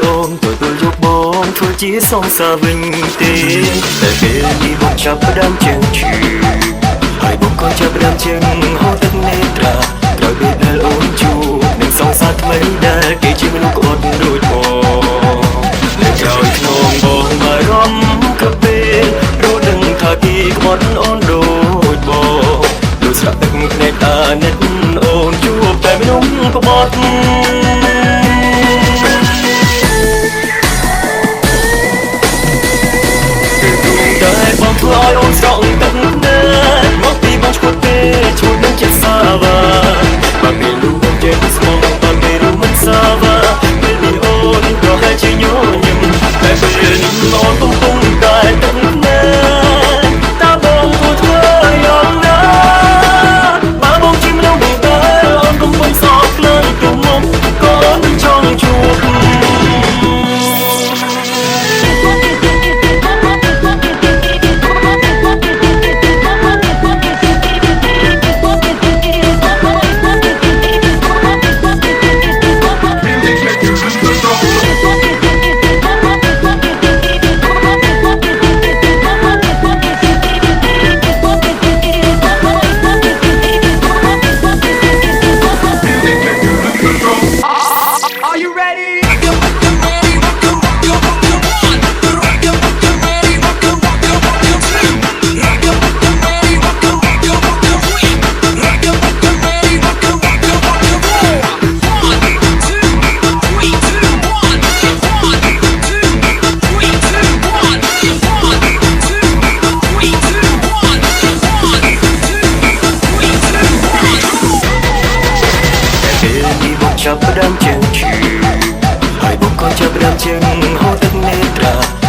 អូនទទួលយកបងធ្វើជាសងសាវិញទេតែពេលនេះបងចាប់ផ្ដើមជើងឈឺហើយបងក៏ចាប់ផ្ដើមជើងហូរទឹកនេត្រាក្រោយពេលដែលអូនជួបនឹងសងសាថ្មីដែលគេជាមនុស្សក្បត់រួចមកនៅក្រោយខ្នងបងបារម្ភក៏ពេលរត់ដឹងថាគេក្បត់អូនដូចបងដូចស្រាប់ទឹកភ្នែកអាណិតអូនជួបតែមនុស្សក្បត់បងធ្វើឲ្យអូនស្រក់ទឹកណាមកពីបងឈ្មោះទេឈ្មោះនឹងជាសាវ៉ាបើមានលូបងចេះស្មងបើមានរូមិនសាវ៉ាពេលនេះអូនក៏ហើយជាញញឹមតែពេលនេះអូនកំពុងតែទឹកណាតើបងធ្វើយ៉ាងណាបើបងជាមនុស្សដែលអូនកំពុងសោកខ្លាំងទៅមុខក៏មិនចង់ជួបចាប់ផ្ដើមជើងឈឺហើយបងក៏ចាប់ផ្ដើមជើងហូរទឹកនេត្រា